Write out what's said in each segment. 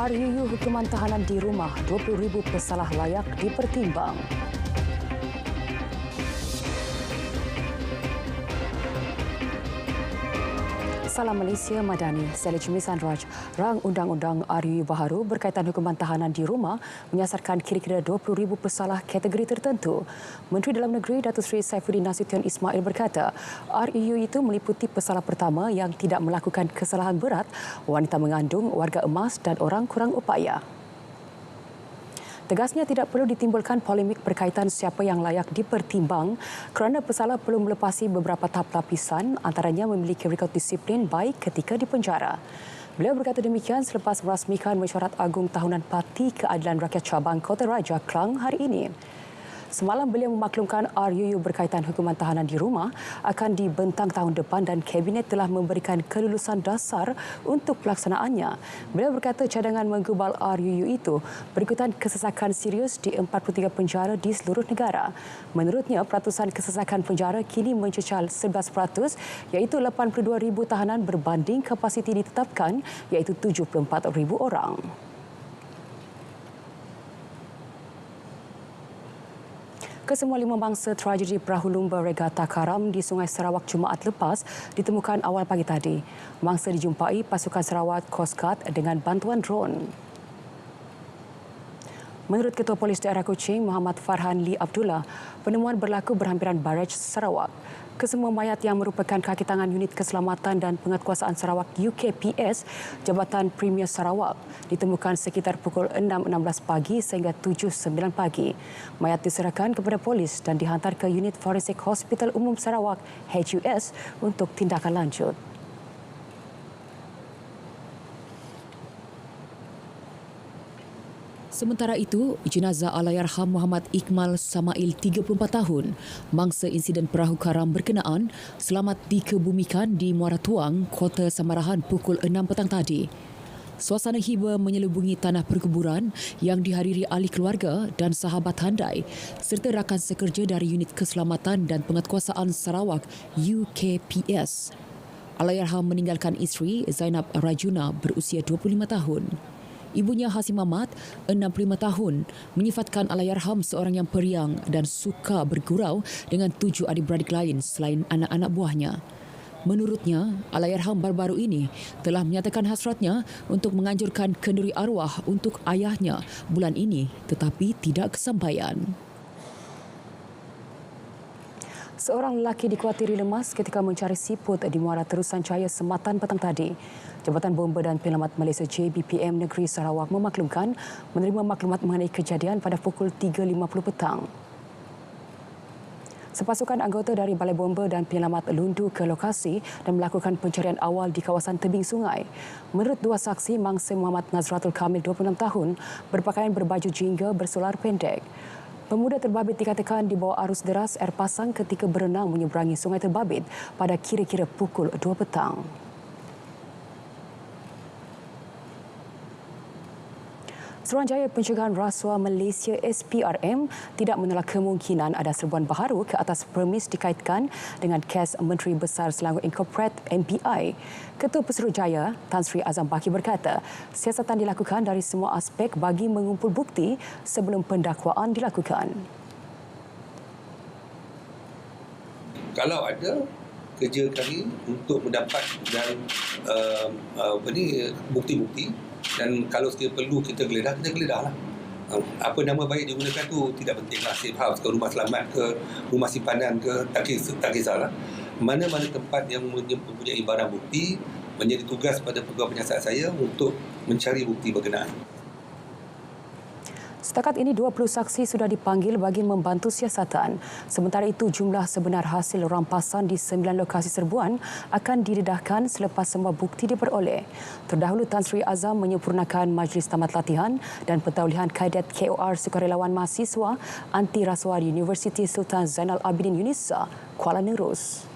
RUU hukuman tahanan di rumah, 20,000 pesalah layak dipertimbang. Salam Malaysia Madani, saya Cimi Sanraj. Rang Undang-Undang RUU baharu berkaitan hukuman tahanan di rumah menyasarkan kira-kira 20,000 pesalah kategori tertentu. Menteri Dalam Negeri Datuk Seri Saifuddin Nasution Ismail berkata, RUU itu meliputi pesalah pertama yang tidak melakukan kesalahan berat, wanita mengandung, warga emas dan orang kurang upaya. Tegasnya tidak perlu ditimbulkan polemik berkaitan siapa yang layak dipertimbang kerana pesalah perlu melepasi beberapa tahap lapisan, antaranya memiliki rekod disiplin baik ketika dipenjara. Beliau berkata demikian selepas merasmikan mesyuarat agung tahunan Parti Keadilan Rakyat Cabang Kota Raja Klang hari ini. Semalam beliau memaklumkan RUU berkaitan hukuman tahanan di rumah akan dibentang tahun depan dan Kabinet telah memberikan kelulusan dasar untuk pelaksanaannya. Beliau berkata cadangan menggubal RUU itu berikutan kesesakan serius di 43 penjara di seluruh negara. Menurutnya, peratusan kesesakan penjara kini mencecah 11%, iaitu 82,000 tahanan berbanding kapasiti ditetapkan, iaitu 74,000 orang. Kesemua 5 mangsa tragedi perahu lumba Regata Karam di Sungai Sarawak Jumaat lepas ditemukan awal pagi tadi. Mangsa dijumpai pasukan Sarawak Coast Guard dengan bantuan drone. Menurut Ketua Polis Daerah Kuching, Muhammad Farhan Lee Abdullah, penemuan berlaku berhampiran Baraj Sarawak. Kesemua mayat yang merupakan kaki tangan Unit Keselamatan dan Penguatkuasaan Sarawak UKPS, Jabatan Premier Sarawak, ditemukan sekitar pukul 6.16 pagi sehingga 7.09 pagi. Mayat diserahkan kepada polis dan dihantar ke Unit Forensik Hospital Umum Sarawak HUS untuk tindakan lanjut. Sementara itu, jenazah Allahyarham Muhammad Iqmal Samail 34 tahun, mangsa insiden perahu karam berkenaan, selamat dikebumikan di Muara Tuang, Kota Samarahan pukul 6 petang tadi. Suasana hiba menyelubungi tanah perkuburan yang dihadiri ahli keluarga dan sahabat handai serta rakan sekerja dari Unit Keselamatan dan Penguatkuasaan Sarawak UKPS. Allahyarham meninggalkan isteri Zainab Rajuna berusia 25 tahun. Ibunya Hasim Ahmad, 65 tahun, menyifatkan Allahyarham seorang yang periang dan suka bergurau dengan 7 adik-beradik lain selain anak-anak buahnya. Menurutnya, Allahyarham baru-baru ini telah menyatakan hasratnya untuk menganjurkan kenduri arwah untuk ayahnya bulan ini tetapi tidak kesampaian. Seorang lelaki dikuatiri lemas ketika mencari siput di Muara Terusan Jaya Sematan petang tadi. Jabatan Bomba dan Penyelamat Malaysia JBPM Negeri Sarawak memaklumkan menerima maklumat mengenai kejadian pada pukul 3.50 petang. Sepasukan anggota dari Balai Bomba dan Penyelamat lundu ke lokasi dan melakukan pencarian awal di kawasan tebing sungai. Menurut dua saksi, mangsa Muhammad Nazratul Kamil 26 tahun berpakaian berbaju jingga bersolar pendek. Pemuda terbabit dikatakan di bawah arus deras air pasang ketika berenang menyeberangi Sungai Terbabit pada kira-kira pukul 2 petang. Suruhanjaya Pencegahan Rasuah Malaysia SPRM tidak menolak kemungkinan ada serbuan baharu ke atas permis dikaitkan dengan kes Menteri Besar Selangor Incorporate MBI. Ketua Pesuruhjaya Tan Sri Azam Baki berkata, siasatan dilakukan dari semua aspek bagi mengumpul bukti sebelum pendakwaan dilakukan. Kalau ada kerja kami untuk mendapat dan bukti-bukti, dan kalau sekiranya perlu kita geledah lah. Apa nama baik digunakan tu tidak pentinglah, safe house ke rumah selamat ke rumah simpanan ke, tak kisahlah. Mana-mana tempat yang mempunyai barang bukti, menjadi tugas pada pegawai penyiasat saya untuk mencari bukti berkenaan. Setakat ini 20 saksi sudah dipanggil bagi membantu siasatan. Sementara itu, jumlah sebenar hasil rampasan di 9 lokasi serbuan akan didedahkan selepas semua bukti diperoleh. Terdahulu, Tan Sri Azam menyempurnakan majlis tamat latihan dan pentaulihan kadet KOR Sukarelawan Mahasiswa Anti Rasuah di Universiti Sultan Zainal Abidin Yunisa, Kuala Nerus.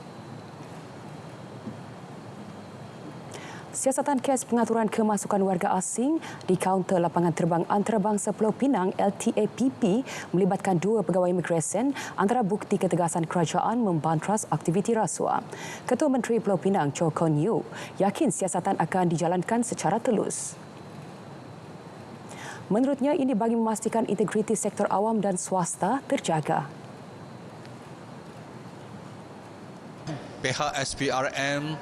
Siasatan kes pengaturan kemasukan warga asing di kaunter lapangan terbang antarabangsa Pulau Pinang LTAPP melibatkan 2 pegawai imigresen antara bukti ketegasan kerajaan membantras aktiviti rasuah. Ketua Menteri Pulau Pinang Chow Kon Yew yakin siasatan akan dijalankan secara telus. Menurutnya, ini bagi memastikan integriti sektor awam dan swasta terjaga. Pihak SPRM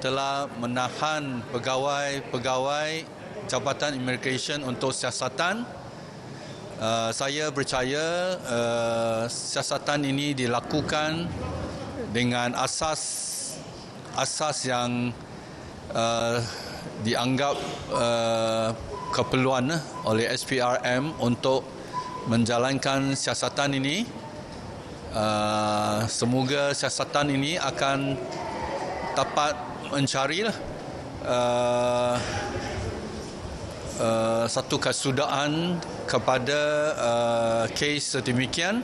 telah menahan pegawai-pegawai Jabatan Immigration untuk siasatan. Saya percaya siasatan ini dilakukan dengan asas yang dianggap keperluan oleh SPRM untuk menjalankan siasatan ini. Semoga siasatan ini akan dapat mencari satu kesudahan kepada kes sedemikian.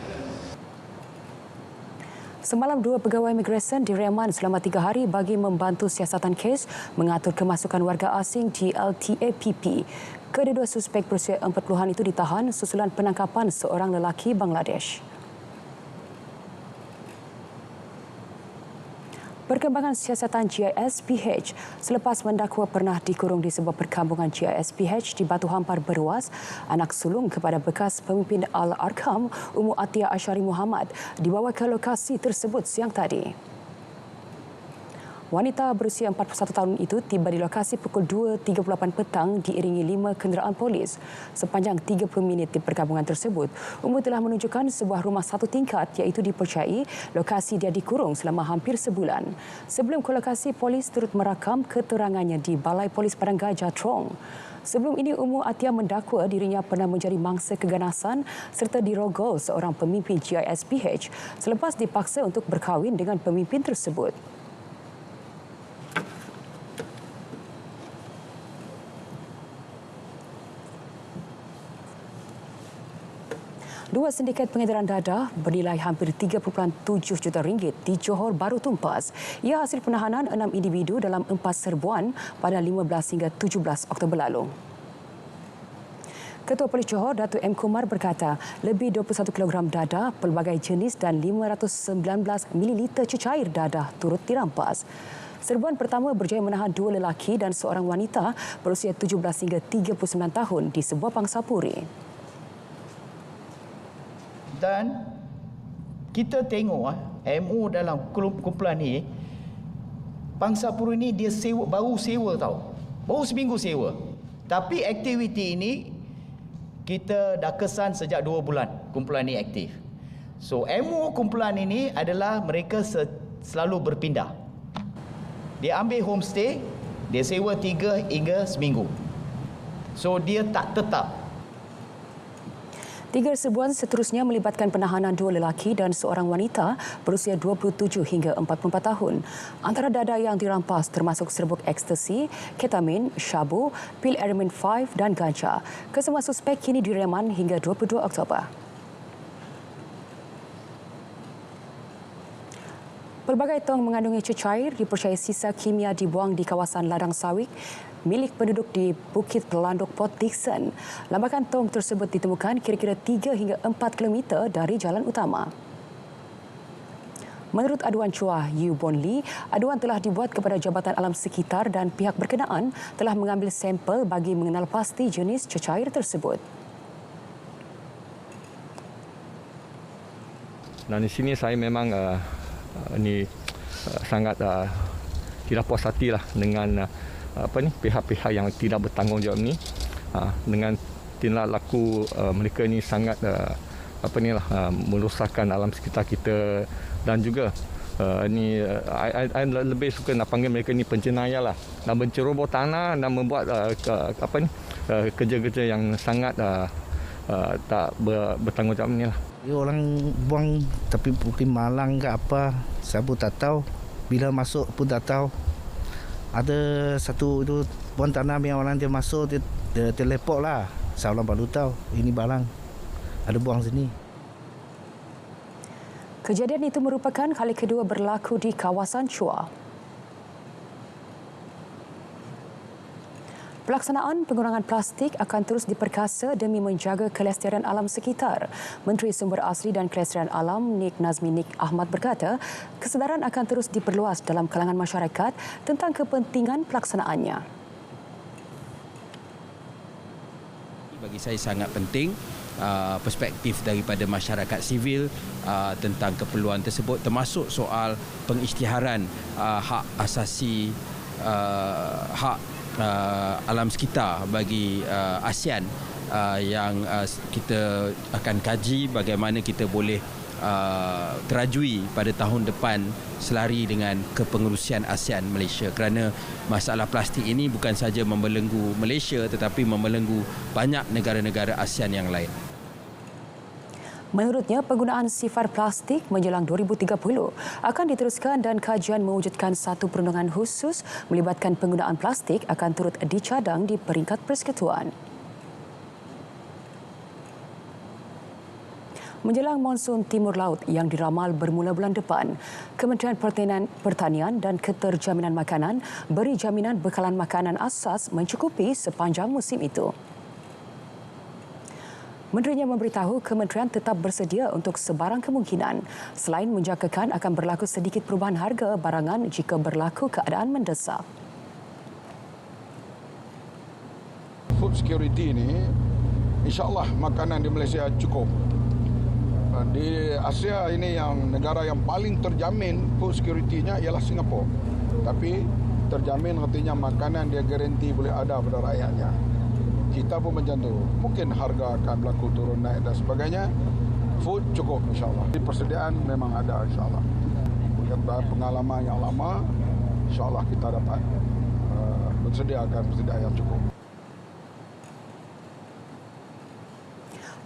Semalam, 2 pegawai imigresen direman selama 3 hari bagi membantu siasatan kes mengatur kemasukan warga asing di LTAPP. Kedua suspek berusia 40-an itu ditahan susulan penangkapan seorang lelaki Bangladesh. Perkembangan siasatan GISPH selepas mendakwa pernah dikurung di sebuah perkampungan GISPH di Batu Hampar Beruas, anak sulung kepada bekas pemimpin Al-Arqam, Ummu Atiyah Ashari Muhammad, dibawa ke lokasi tersebut siang tadi. Wanita berusia 41 tahun itu tiba di lokasi pukul 2.38 petang diiringi 5 kenderaan polis. Sepanjang 30 minit di perkampungan tersebut, Ummu telah menunjukkan sebuah rumah 1 tingkat iaitu dipercayai lokasi dia dikurung selama hampir sebulan. Sebelum ke lokasi, polis turut merakam keterangannya di Balai Polis Padang Gajah Trong. Sebelum ini, Ummu Atiyah mendakwa dirinya pernah menjadi mangsa keganasan serta dirogol seorang pemimpin GISPH selepas dipaksa untuk berkahwin dengan pemimpin tersebut. Dua sindiket pengedaran dadah bernilai hampir 3.7 juta ringgit di Johor baru tumpas. Ia hasil penahanan 6 individu dalam 4 serbuan pada 15 hingga 17 Oktober lalu. Ketua Polis Johor, Datuk M. Kumar berkata, lebih 21 kg dadah pelbagai jenis dan 519 ml cecair dadah turut dirampas. Serbuan pertama berjaya menahan 2 lelaki dan seorang wanita berusia 17 hingga 39 tahun di sebuah pangsapuri. Dan kita tengok MO dalam kumpulan ni, pangsapuri ni dia baru sewa tau. Baru seminggu sewa. Tapi aktiviti ini kita dah kesan sejak 2 bulan kumpulan ni aktif. So MO kumpulan ini adalah mereka selalu berpindah. Dia ambil homestay, dia sewa 3 hingga seminggu. So dia tak tetap. 3 serbuan seterusnya melibatkan penahanan 2 lelaki dan seorang wanita berusia 27 hingga 44 tahun. Antara dadah yang dirampas termasuk serbuk ekstasi, ketamin, syabu, pil Eramin 5 dan ganja. Kesemua suspek kini direman hingga 22 Oktober. Pelbagai tong mengandungi cecair dipercayai sisa kimia dibuang di kawasan ladang sawit milik penduduk di Bukit Pelanduk Port Dickson. Lambakan tong tersebut ditemukan kira-kira 3 hingga 4 km dari jalan utama. Menurut aduan Chua Yew Bon Lee, aduan telah dibuat kepada Jabatan Alam Sekitar dan pihak berkenaan telah mengambil sampel bagi mengenal pasti jenis cecair tersebut. Dan di sini saya memang sangat tidak puas hati lah dengan pihak-pihak yang tidak bertanggungjawab ni, dengan tindak laku mereka ni sangat merosakkan alam sekitar kita, dan juga I lebih suka nak panggil mereka ni penjenayah lah, dan menceroboh tanah dan membuat kerja-kerja yang sangat tak bertanggungjawab ni lah. Orang buang tapi mungkin malang ke apa, saya pun tak tahu. Bila masuk pun tak tahu. Ada satu itu buang tanah yang orang dia masuk, dia teleport lah. Saya orang baru tahu ini barang ada buang sini. Kejadian itu merupakan kali kedua berlaku di kawasan Chua. Pelaksanaan pengurangan plastik akan terus diperkasa demi menjaga kelestarian alam sekitar. Menteri Sumber Asli dan Kelestarian Alam Nik Nazmi Nik Ahmad berkata, kesedaran akan terus diperluas dalam kalangan masyarakat tentang kepentingan pelaksanaannya. Bagi saya sangat penting perspektif daripada masyarakat sivil tentang keperluan tersebut, termasuk soal pengisytiharan hak asasi hak alam sekitar bagi ASEAN yang kita akan kaji bagaimana kita boleh terajui pada tahun depan selari dengan kepengerusian ASEAN Malaysia, kerana masalah plastik ini bukan saja membelenggu Malaysia tetapi membelenggu banyak negara-negara ASEAN yang lain. Menurutnya, penggunaan sifar plastik menjelang 2030 akan diteruskan dan kajian mewujudkan satu perundingan khusus melibatkan penggunaan plastik akan turut dicadang di peringkat persekutuan. Menjelang monsun Timur Laut yang diramal bermula bulan depan, Kementerian Pertanian dan Keterjaminan Makanan beri jaminan bekalan makanan asas mencukupi sepanjang musim itu. Menterinya memberitahu kementerian tetap bersedia untuk sebarang kemungkinan selain menjangkakan akan berlaku sedikit perubahan harga barangan jika berlaku keadaan mendesak. Food security ini, insya-Allah makanan di Malaysia cukup. Di Asia ini yang negara yang paling terjamin food security-nya ialah Singapura. Tapi terjamin artinya makanan dia garanti boleh ada pada rakyatnya. Kita pun macam tu. Mungkin harga akan berlaku turun naik dan sebagainya. Food cukup insya-Allah. Persediaan memang ada insya-Allah. Pengalaman yang lama insya-Allah kita dapat bersediakan persediaan yang cukup.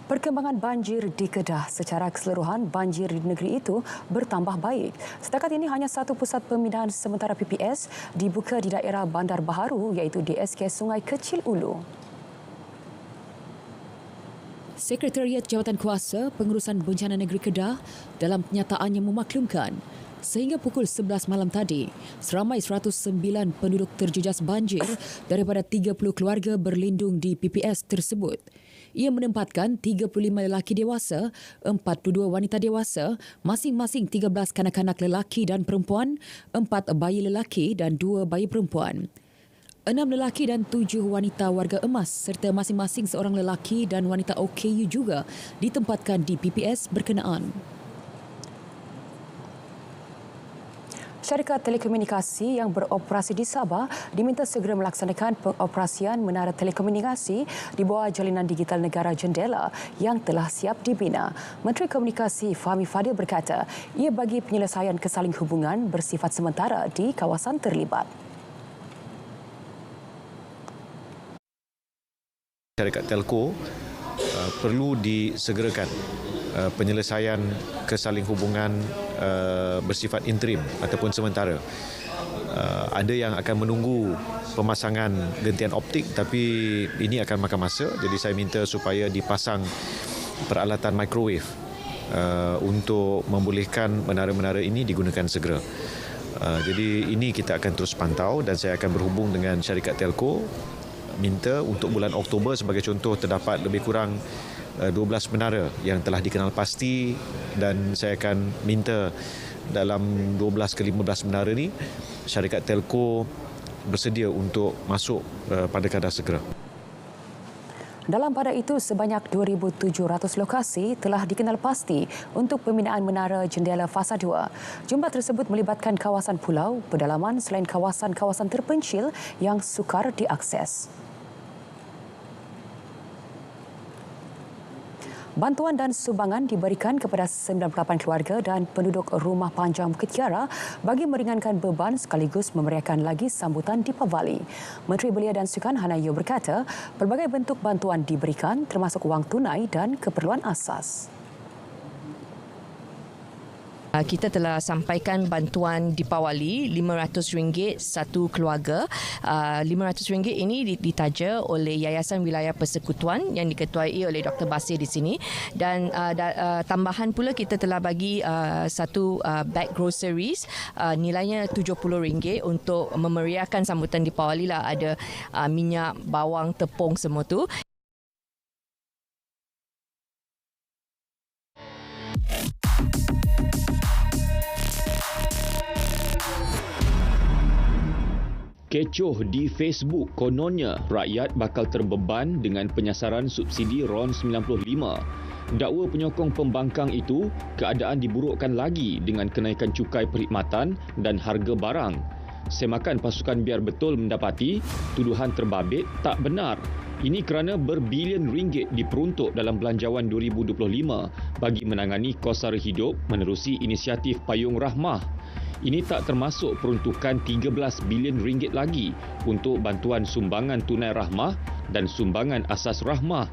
Perkembangan banjir di Kedah secara keseluruhan, banjir di negeri itu bertambah baik. Setakat ini hanya satu pusat pembinaan sementara PPS dibuka di daerah Bandar Baharu iaitu DSK Sungai Kecil Ulu. Sekretariat Jawatan Kuasa Pengurusan Bencana Negeri Kedah dalam pernyataannya memaklumkan sehingga pukul 11 malam tadi, seramai 109 penduduk terjejas banjir daripada 30 keluarga berlindung di PPS tersebut. Ia menempatkan 35 lelaki dewasa, 42 wanita dewasa, masing-masing 13 kanak-kanak lelaki dan perempuan, 4 bayi lelaki dan 2 bayi perempuan. 6 lelaki dan 7 wanita warga emas serta masing-masing seorang lelaki dan wanita OKU juga ditempatkan di PPS berkenaan. Syarikat telekomunikasi yang beroperasi di Sabah diminta segera melaksanakan pengoperasian menara telekomunikasi di bawah jalinan digital negara jendela yang telah siap dibina. Menteri Komunikasi Fahmi Fadil berkata, ia bagi penyelesaian kesaling hubungan bersifat sementara di kawasan terlibat. Syarikat telco perlu disegerakan penyelesaian kesaling hubungan bersifat interim ataupun sementara. Ada yang akan menunggu pemasangan gentian optik tapi ini akan makan masa, jadi saya minta supaya dipasang peralatan microwave untuk membolehkan menara-menara ini digunakan segera. Jadi ini kita akan terus pantau dan saya akan berhubung dengan syarikat telco minta untuk bulan Oktober sebagai contoh terdapat lebih kurang 12 menara yang telah dikenal pasti dan saya akan minta dalam 12 ke 15 menara ini syarikat telco bersedia untuk masuk pada kadar segera. Dalam pada itu, sebanyak 2,700 lokasi telah dikenal pasti untuk pembinaan menara jendela fasa 2. Jumlah tersebut melibatkan kawasan pulau, pedalaman selain kawasan-kawasan terpencil yang sukar diakses. Bantuan dan sumbangan diberikan kepada 98 keluarga dan penduduk Rumah Panjang Bukit Kiara bagi meringankan beban sekaligus memeriahkan lagi sambutan Deepavali. Menteri Belia dan Sukan Hanayo berkata, pelbagai bentuk bantuan diberikan termasuk wang tunai dan keperluan asas. Kita telah sampaikan bantuan Deepavali RM500 satu keluarga. RM500 ini ditaja oleh Yayasan Wilayah Persekutuan yang diketuai oleh Dr. Basir di sini. Dan tambahan pula kita telah bagi satu bag groceries nilainya RM70 untuk memeriahkan sambutan Deepavali lah. Ada minyak, bawang, tepung semua tu. Kecoh di Facebook, kononnya rakyat bakal terbeban dengan penyasaran subsidi RON 95. Dakwa penyokong pembangkang itu, keadaan diburukkan lagi dengan kenaikan cukai perkhidmatan dan harga barang. Semakan Pasukan Biar Betul mendapati tuduhan terbabit tak benar. Ini kerana berbilion ringgit diperuntuk dalam Belanjawan 2025 bagi menangani kos sara hidup menerusi inisiatif Payung Rahmah. Ini tak termasuk peruntukan 13 bilion ringgit lagi untuk bantuan sumbangan tunai rahmah dan sumbangan asas rahmah.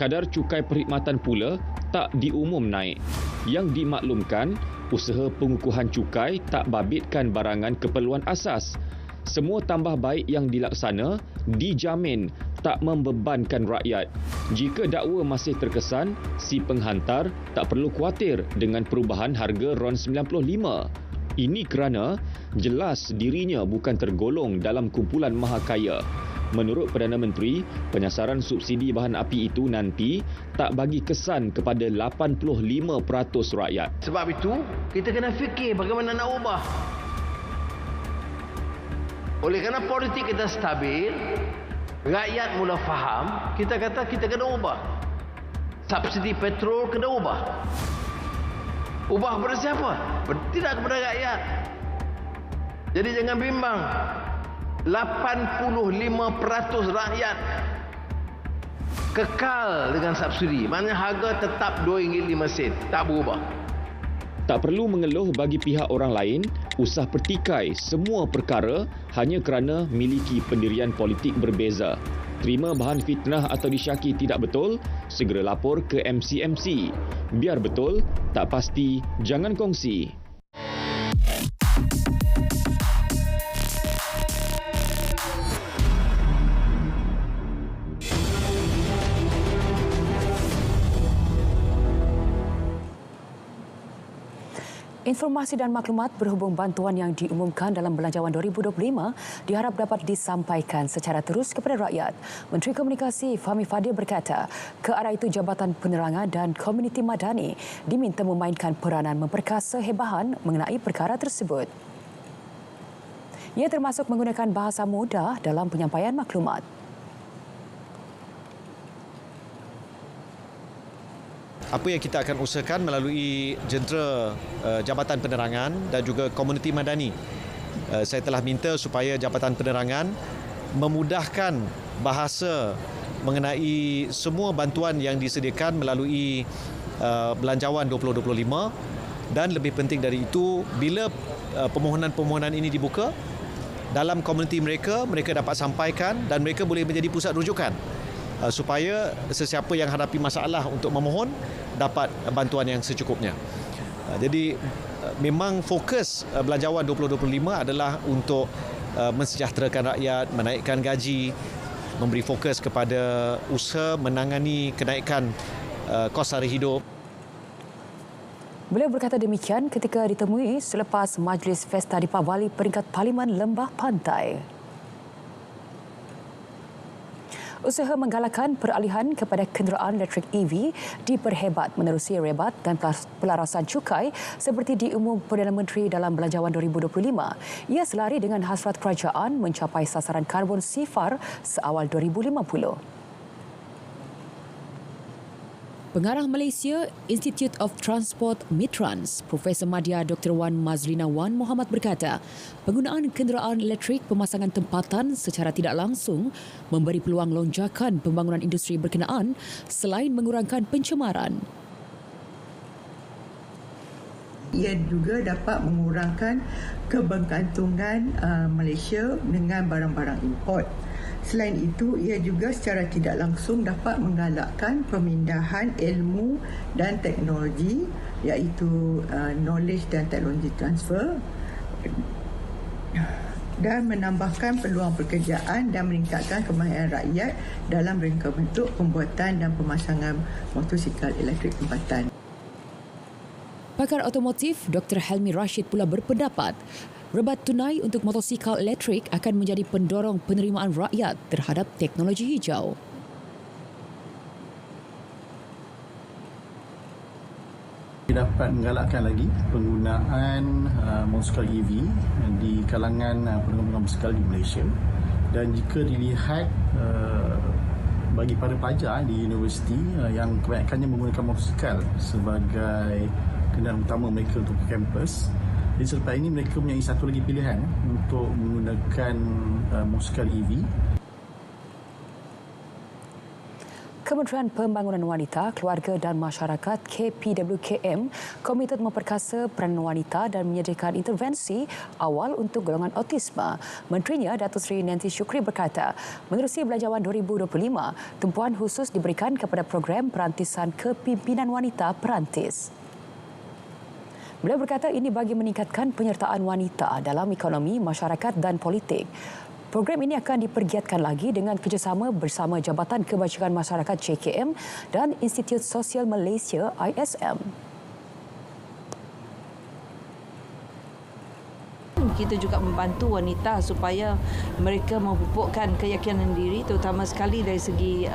Kadar cukai perkhidmatan pula tak diumum naik. Yang dimaklumkan, usaha pengukuhan cukai tak babitkan barangan keperluan asas. Semua tambah baik yang dilaksana dijamin tak membebankan rakyat. Jika dakwa masih terkesan, si penghantar tak perlu khawatir dengan perubahan harga RON 95. Ini kerana jelas dirinya bukan tergolong dalam kumpulan mahakaya. Menurut Perdana Menteri, penyasaran subsidi bahan api itu nanti tak bagi kesan kepada 85% rakyat. Sebab itu, kita kena fikir bagaimana nak ubah. Oleh kerana politik kita stabil, rakyat mula faham, kita kata kita kena ubah. Subsidi petrol kena ubah. Ubah kepada siapa? Tidak kepada rakyat. Jadi jangan bimbang. 85% rakyat kekal dengan subsidi. Maknanya harga tetap RM2.05. Tak berubah. Tak perlu mengeluh bagi pihak orang lain, usah pertikai semua perkara hanya kerana miliki pendirian politik berbeza. Terima bahan fitnah atau disyaki tidak betul, segera lapor ke MCMC. Biar betul, tak pasti, jangan kongsi. Informasi dan maklumat berhubung bantuan yang diumumkan dalam Belanjawan 2025 diharap dapat disampaikan secara terus kepada rakyat. Menteri Komunikasi Fahmi Fadil berkata, ke arah itu Jabatan Penerangan dan Komuniti Madani diminta memainkan peranan memperkasa hebahan mengenai perkara tersebut. Ia termasuk menggunakan bahasa mudah dalam penyampaian maklumat. Apa yang kita akan usahakan melalui jentera Jabatan Penerangan dan juga Komuniti Madani. Saya telah minta supaya Jabatan Penerangan memudahkan bahasa mengenai semua bantuan yang disediakan melalui Belanjawan 2025 dan lebih penting dari itu, bila permohonan-permohonan ini dibuka, dalam komuniti mereka dapat sampaikan dan mereka boleh menjadi pusat rujukan supaya sesiapa yang hadapi masalah untuk memohon dapat bantuan yang secukupnya. Jadi memang fokus Belanjawan 2025 adalah untuk mensejahterakan rakyat, menaikkan gaji, memberi fokus kepada usaha menangani kenaikan kos sara hidup. Beliau berkata demikian ketika ditemui selepas Majlis Festa Deepavali peringkat Parlimen Lembah Pantai. Usaha menggalakkan peralihan kepada kenderaan elektrik EV diperhebat menerusi rebat dan pelarasan cukai seperti diumum Perdana Menteri dalam Belanjawan 2025. Ia selari dengan hasrat kerajaan mencapai sasaran karbon sifar seawal 2050. Pengarah Malaysia Institute of Transport Mitrans, Profesor Madya Dr. Wan Mazlina Wan Muhammad berkata, penggunaan kenderaan elektrik pemasangan tempatan secara tidak langsung memberi peluang lonjakan pembangunan industri berkenaan selain mengurangkan pencemaran. Ia juga dapat mengurangkan kebergantungan Malaysia dengan barang-barang import. Selain itu, ia juga secara tidak langsung dapat menggalakkan pemindahan ilmu dan teknologi, iaitu knowledge dan technology transfer, dan menambahkan peluang pekerjaan dan meningkatkan kemahiran rakyat dalam rangka bentuk pembuatan dan pemasangan motosikal elektrik tempatan. Pakar otomotif Dr. Helmi Rashid pula berpendapat rebat tunai untuk motosikal elektrik akan menjadi pendorong penerimaan rakyat terhadap teknologi hijau. Dapat menggalakkan lagi penggunaan motosikal EV di kalangan pengguna motosikal di Malaysia, dan jika dilihat bagi para pelajar di universiti yang kebanyakannya menggunakan motosikal sebagai kenderaan utama mereka untuk ke kampus, jadi selepas ini mereka mempunyai satu lagi pilihan untuk menggunakan motosikal EV. Kementerian Pembangunan Wanita, Keluarga dan Masyarakat KPWKM komited memperkasa peranan wanita dan menyediakan intervensi awal untuk golongan autisma. Menterinya Datuk Seri Nancy Shukri berkata, menerusi Belanjawan 2025, tumpuan khusus diberikan kepada program perantisan kepimpinan wanita perantis. Beliau berkata ini bagi meningkatkan penyertaan wanita dalam ekonomi, masyarakat dan politik. Program ini akan dipergiatkan lagi dengan kerjasama bersama Jabatan Kebajikan Masyarakat JKM dan Institut Sosial Malaysia ISM. Kita juga membantu wanita supaya mereka memupukkan keyakinan diri, terutama sekali dari segi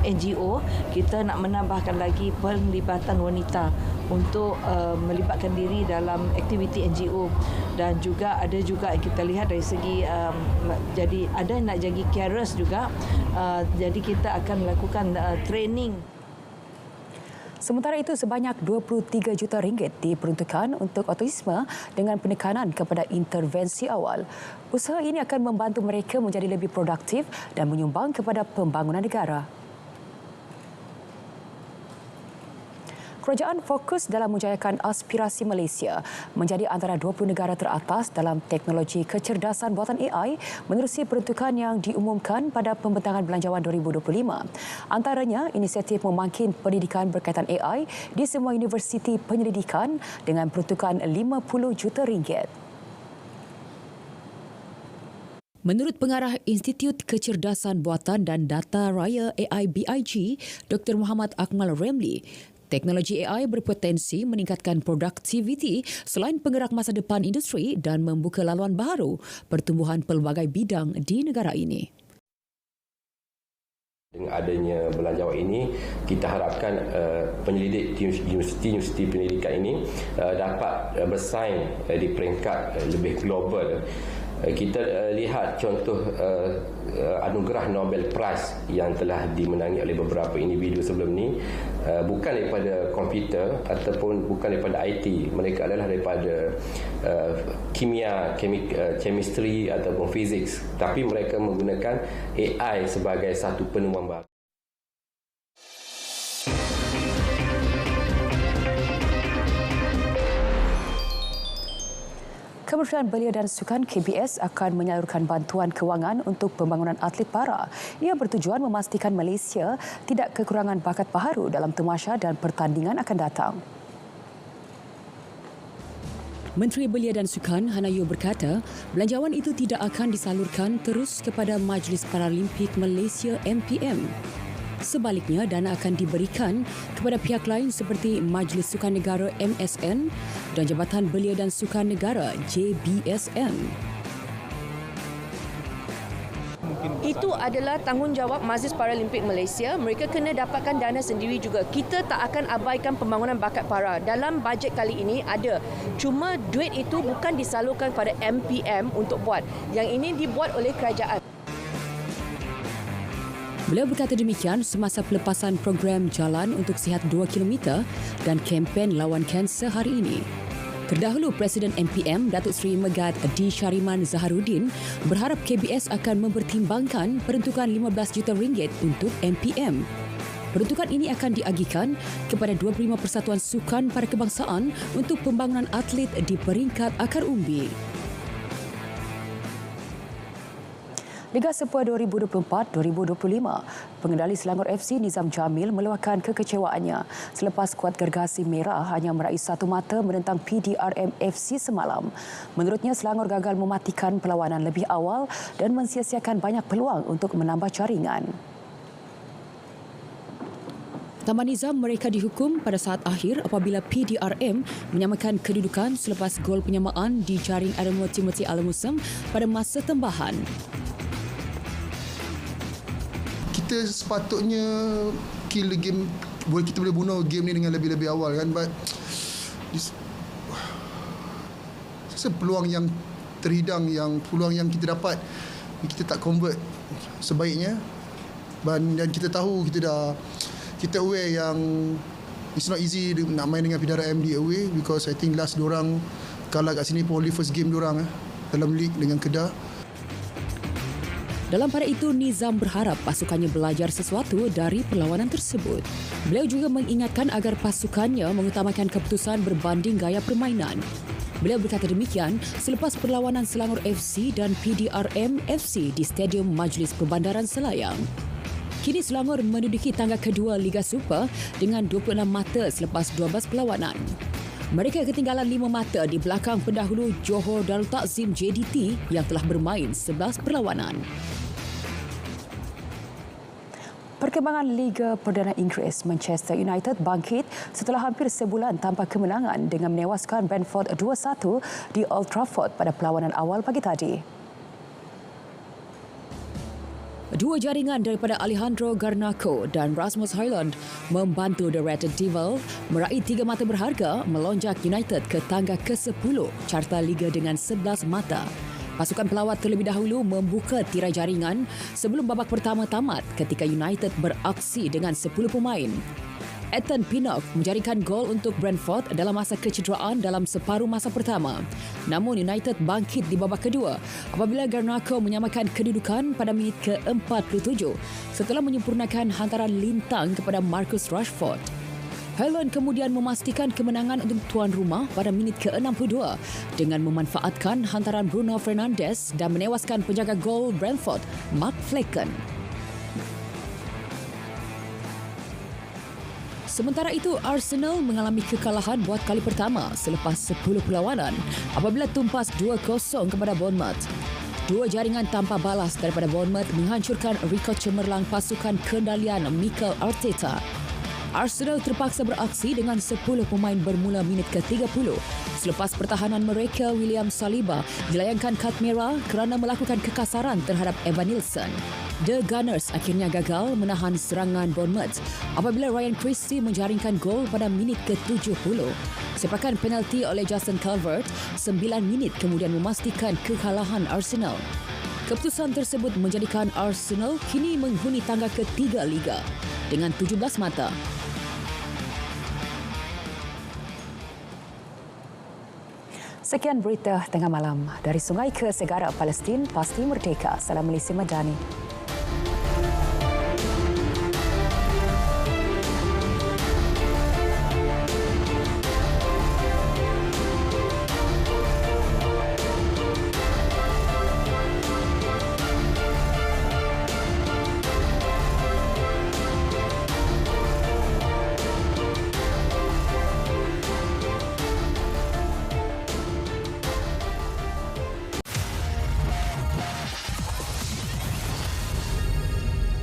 NGO. Kita nak menambahkan lagi penglibatan wanita untuk melibatkan diri dalam aktiviti NGO, dan juga ada juga kita lihat dari segi jadi ada nak jadi carers juga, jadi kita akan melakukan training. Sementara itu, sebanyak 23 juta ringgit diperuntukkan untuk autisma dengan penekanan kepada intervensi awal. Usaha ini akan membantu mereka menjadi lebih produktif dan menyumbang kepada pembangunan negara. Kerajaan fokus dalam menjayakan aspirasi Malaysia menjadi antara 20 negara teratas dalam teknologi kecerdasan buatan AI menerusi peruntukan yang diumumkan pada pembentangan Belanjawan 2025. Antaranya, inisiatif memangkin pendidikan berkaitan AI di semua universiti penyelidikan dengan peruntukan 50 juta ringgit. Menurut Pengarah Institut Kecerdasan Buatan dan Data Raya AIBIG, Dr. Muhammad Akmal Ramli, teknologi AI berpotensi meningkatkan produktiviti selain penggerak masa depan industri dan membuka laluan baru pertumbuhan pelbagai bidang di negara ini. Dengan adanya belanjawan ini, kita harapkan penyelidik universiti pendidikan ini dapat bersaing di peringkat lebih global. Kita lihat contoh anugerah Nobel Prize yang telah dimenangi oleh beberapa individu sebelum ini, bukan daripada komputer ataupun bukan daripada IT. Mereka adalah daripada kimia, chemistry ataupun physics. Tapi mereka menggunakan AI sebagai satu penemuan baru. Kementerian Belia dan Sukan KBS akan menyalurkan bantuan kewangan untuk pembangunan atlet para. Ia bertujuan memastikan Malaysia tidak kekurangan bakat baharu dalam tamasya dan pertandingan akan datang. Menteri Belia dan Sukan Hanayo berkata, belanjawan itu tidak akan disalurkan terus kepada Majlis Paralimpik Malaysia MPM. Sebaliknya, dana akan diberikan kepada pihak lain seperti Majlis Sukan Negara MSN dan Jabatan Belia dan Sukan Negara JBSN. Itu adalah tanggungjawab Majlis Paralimpik Malaysia. Mereka kena dapatkan dana sendiri juga. Kita tak akan abaikan pembangunan bakat para. Dalam bajet kali ini ada. Cuma duit itu bukan disalurkan pada MPM untuk buat. Yang ini dibuat oleh kerajaan. Beliau berkata demikian semasa pelepasan program Jalan untuk Sihat 2 km dan kempen lawan kanser hari ini. Terdahulu, Presiden MPM Datuk Seri Megat D. Syariman Zaharuddin berharap KBS akan mempertimbangkan peruntukan 15 juta ringgit untuk MPM. Peruntukan ini akan diagihkan kepada 25 persatuan sukan pada kebangsaan untuk pembangunan atlet di peringkat akar umbi. Liga Sepua 2024-2025, pengendali Selangor FC Nizam Jamil meluahkan kekecewaannya selepas skuad Gergasi Merah hanya meraih satu mata menentang PDRM FC semalam. Menurutnya, Selangor gagal mematikan perlawanan lebih awal dan mensia-siakan banyak peluang untuk menambah jaringan. Tambah Nizam, mereka dihukum pada saat akhir apabila PDRM menyamakan kedudukan selepas gol penyamaan di jaring Adamo Timothy Alamusem pada masa tambahan. Kita sepatutnya kill the game kita boleh bunuh game ni dengan lebih-lebih awal kan, but peluang yang terhidang, peluang yang kita dapat kita tak convert sebaiknya, dan kita tahu kita aware yang it's not easy nak main dengan Pidara MD away, because I think last diorang kalah kat sini pun only first game diorang dalam league dengan Kedah. Dalam pada itu, Nizam berharap pasukannya belajar sesuatu dari perlawanan tersebut. Beliau juga mengingatkan agar pasukannya mengutamakan keputusan berbanding gaya permainan. Beliau berkata demikian selepas perlawanan Selangor FC dan PDRM FC di Stadium Majlis Perbandaran Selayang. Kini Selangor menduduki tangga kedua Liga Super dengan 26 mata selepas 12 perlawanan. Mereka ketinggalan 5 mata di belakang pendahulu Johor Darul Takzim JDT yang telah bermain 11 perlawanan. Perkembangan Liga Perdana Inggeris, Manchester United bangkit setelah hampir sebulan tanpa kemenangan dengan menewaskan Brentford 2-1 di Old Trafford pada perlawanan awal pagi tadi. Dua jaringan daripada Alejandro Garnacho dan Rasmus Højlund membantu The Red Devil meraih 3 mata berharga melonjak United ke tangga ke-10 carta Liga dengan 11 mata. Pasukan pelawat terlebih dahulu membuka tirai jaringan sebelum babak pertama tamat ketika United beraksi dengan 10 pemain. Ethan Pinnock menjaringkan gol untuk Brentford dalam masa kecederaan dalam separuh masa pertama. Namun United bangkit di babak kedua apabila Garnacho menyamakan kedudukan pada minit ke-47 setelah menyempurnakan hantaran lintang kepada Marcus Rashford. Højlund kemudian memastikan kemenangan untuk tuan rumah pada minit ke-62 dengan memanfaatkan hantaran Bruno Fernandes dan menewaskan penjaga gol Brentford, Mark Flecken. Sementara itu, Arsenal mengalami kekalahan buat kali pertama selepas 10 perlawanan apabila tumpas 2-0 kepada Bournemouth. Dua jaringan tanpa balas daripada Bournemouth menghancurkan rekod cemerlang pasukan kendalian Mikel Arteta. Arsenal terpaksa beraksi dengan 10 pemain bermula minit ke-30 selepas pertahanan mereka William Saliba dilayangkan kad merah kerana melakukan kekasaran terhadap Evan Nilsson. The Gunners akhirnya gagal menahan serangan Bournemouth apabila Ryan Christie menjaringkan gol pada minit ke-70. Sepakan penalti oleh Justin Calvert 9 minit kemudian memastikan kekalahan Arsenal. Keputusan tersebut menjadikan Arsenal kini menghuni tangga ketiga Liga dengan 17 mata. Sekian berita tengah malam dari Sungai ke Segara, Palestin pasti merdeka. Salam Malaysia Madani.